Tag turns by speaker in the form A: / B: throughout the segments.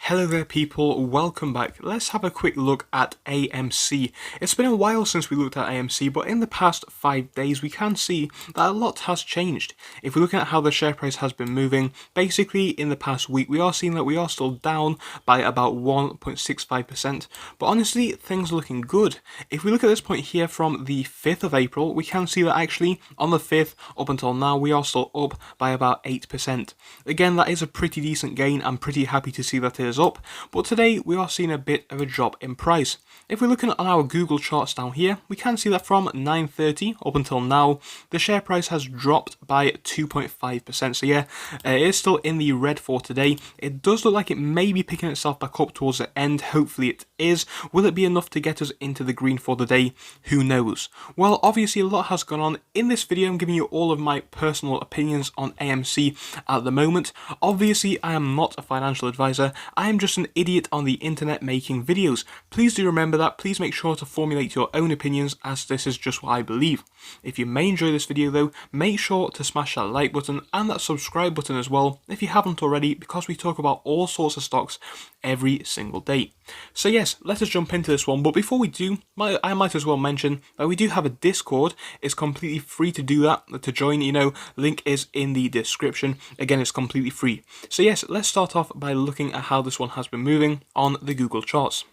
A: Hello there people, welcome back. Let's have a quick look at AMC. It's been a while since we looked at AMC, but in the past 5 days we can see that a lot has changed. If we're looking at how the share price has been moving, basically in the past week we are seeing that we are still down by about 1.65%, but honestly things are looking good. If we look at this point here from the 5th of April, we can see that actually on the 5th up until now we are still up by about 8%. Again, that is a pretty decent gain. I'm pretty happy to see that it is up, but today we are seeing a bit of a drop in price. If we're looking at our Google charts down here, we can see that from 9:30 up until now, the share price has dropped by 2.5%. So yeah, it is still in the red for today. It does look like it may be picking itself back up towards the end. Hopefully it is. Will it be enough to get us into the green for the day? Who knows? Well, obviously a lot has gone on. In this video, I'm giving you all of my personal opinions on AMC at the moment. Obviously, I am not a financial advisor. I am just an idiot on the internet making videos. Please do remember that. Please make sure to formulate your own opinions, as this is just what I believe. If you may enjoy this video though, make sure to smash that like button and that subscribe button as well if you haven't already, because we talk about all sorts of stocks every single day. So yes, let us jump into this one, but before we do, I might as well mention that we do have a Discord. It's completely free to do that, to join, link is in the description. Again, it's completely free. So yes, let's start off by looking at how this one has been moving on the Google charts.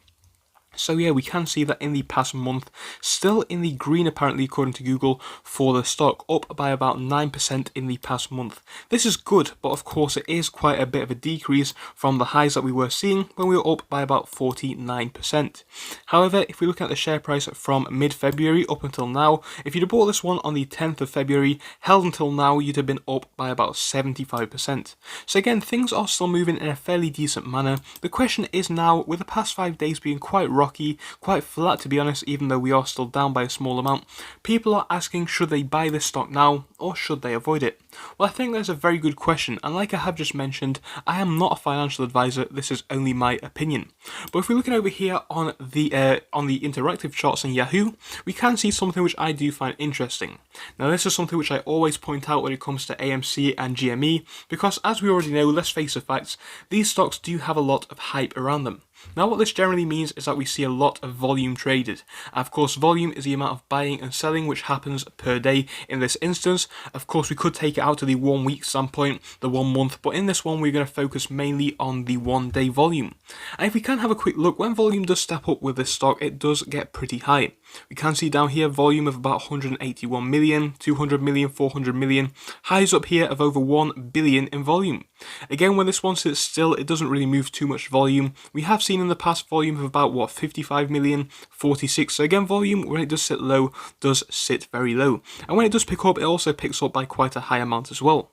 A: So yeah, we can see that in the past month, still in the green apparently according to Google for the stock, up by about 9% in the past month. This is good, but of course it is quite a bit of a decrease from the highs that we were seeing when we were up by about 49%. However, if we look at the share price from mid-February up until now, if you'd have bought this one on the 10th of February, held until now, you'd have been up by about 75%. So again, things are still moving in a fairly decent manner. The question is now, with the past 5 days being quite rocky, quite flat to be honest, even though we are still down by a small amount, people are asking, should they buy this stock now or should they avoid it? Well, I think that's a very good question, and like I have just mentioned, I am not a financial advisor. This is only my opinion. But if we're looking over here on the interactive charts in Yahoo, we can see something which I do find interesting. Now, this is something which I always point out when it comes to AMC and GME, because as we already know, let's face the facts, these stocks do have a lot of hype around them. Now, what this generally means is that we see a lot of volume traded. Of course, volume is the amount of buying and selling which happens per day in this instance. Of course, we could take it out to the 1 week standpoint, the 1 month, but in this one, we're going to focus mainly on the 1 day volume. And if we can have a quick look, when volume does step up with this stock, it does get pretty high. We can see down here volume of about 181 million, 200 million, 400 million, highs up here of over 1 billion in volume. Again, when this one sits still, it doesn't really move too much volume. We have seen in the past volume of about 55 million, 46. So again, volume when it does sit low does sit very low, and when it does pick up, it also picks up by quite a high amount as well.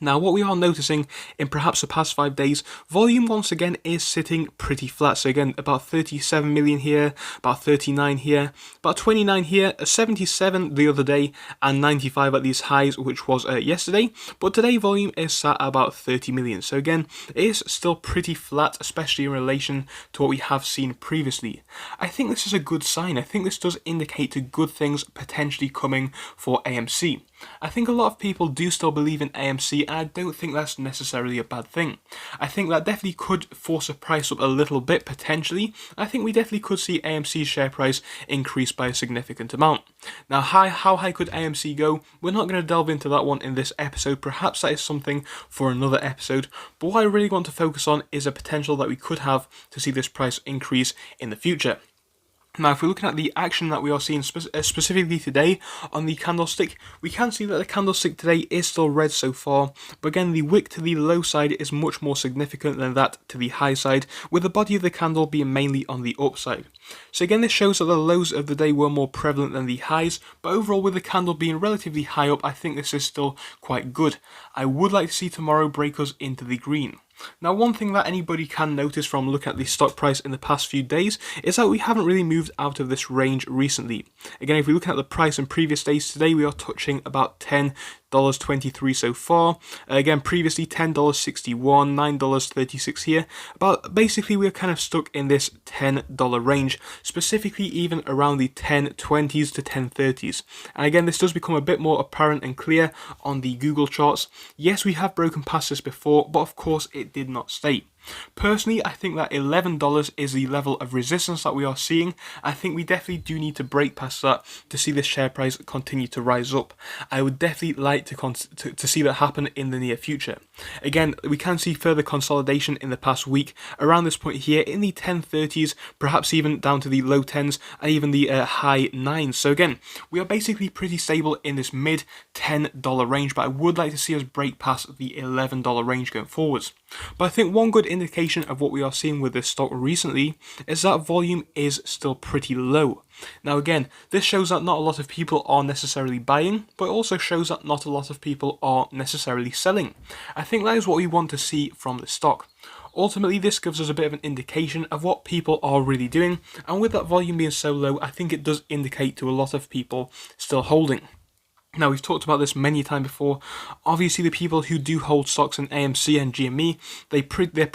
A: Now, what we are noticing in perhaps the past 5 days, volume once again is sitting pretty flat. So again, about 37 million here, about 39 here, about 29 here, 77 the other day, and 95 at these highs, which was yesterday. But today, volume is sat at about 30 million. So again, it is still pretty flat, especially in relation to what we have seen previously. I think this is a good sign. I think this does indicate to good things potentially coming for AMC. I think a lot of people do still believe in AMC, and I don't think that's necessarily a bad thing. I think that definitely could force the price up a little bit potentially. I think we definitely could see AMC's share price increase by a significant amount. Now, how high could AMC go? We're not going to delve into that one in this episode. Perhaps that is something for another episode. But what I really want to focus on is a potential that we could have to see this price increase in the future. Now, if we're looking at the action that we are seeing specifically today on the candlestick, we can see that the candlestick today is still red so far, but again, the wick to the low side is much more significant than that to the high side, with the body of the candle being mainly on the upside. So again, this shows that the lows of the day were more prevalent than the highs, but overall with the candle being relatively high up, I think this is still quite good. I would like to see tomorrow break us into the green. Now, one thing that anybody can notice from looking at the stock price in the past few days is that we haven't really moved out of this range recently. Again, if we look at the price in previous days, today we are touching about $10.23 so far. Again, previously $10.61, $9.36 here. But basically, we're kind of stuck in this $10 range, specifically even around the 10.20s to 10.30s. And again, this does become a bit more apparent and clear on the Google charts. Yes, we have broken past this before, but of course, it did not stay. Personally, I think that $11 is the level of resistance that we are seeing. I think we definitely do need to break past that to see the share price continue to rise up. I would definitely like to see that happen in the near future. Again, we can see further consolidation in the past week around this point here in the 1030s, perhaps even down to the low 10s and even the high 9s. So again, we are basically pretty stable in this mid $10 range, but I would like to see us break past the $11 range going forwards. But I think one good indication of what we are seeing with this stock recently is that volume is still pretty low. Now again, this shows that not a lot of people are necessarily buying, but also shows that not a lot of people are necessarily selling. I think that is what we want to see from the stock. Ultimately, this gives us a bit of an indication of what people are really doing, and with that volume being so low, I think it does indicate to a lot of people still holding. Now, we've talked about this many times before. Obviously, the people who do hold stocks in AMC and GME, they're pretty, they're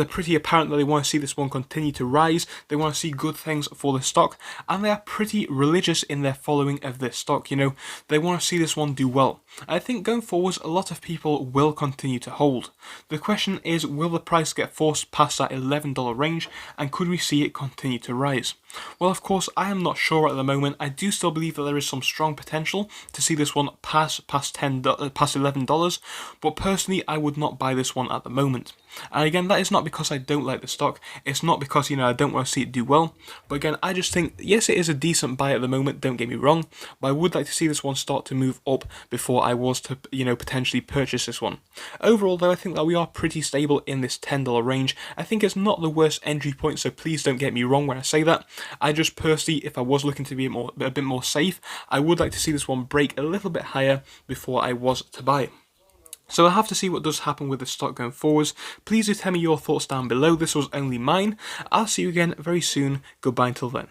A: pretty apparent that they want to see this one continue to rise. They want to see good things for the stock, and they are pretty religious in their following of this stock. They want to see this one do well. I think going forwards, a lot of people will continue to hold. The question is, will the price get forced past that $11 range, and could we see it continue to rise? Well, of course, I am not sure at the moment. I do still believe that there is some strong potential to see this one past $11, but personally, I would not buy this one at the moment. And again, that is not because I don't like the stock. It's not because, I don't want to see it do well. But again, I just think, yes, it is a decent buy at the moment, don't get me wrong, but I would like to see this one start to move up before I was to, potentially purchase this one. Overall, though, I think that we are pretty stable in this $10 range. I think it's not the worst entry point, so please don't get me wrong when I say that. I just personally, if I was looking to be a bit more safe, I would like to see this one break a little bit higher before I was to buy it. So I'll have to see what does happen with the stock going forwards. Please do tell me your thoughts down below. This was only mine. I'll see you again very soon. Goodbye until then.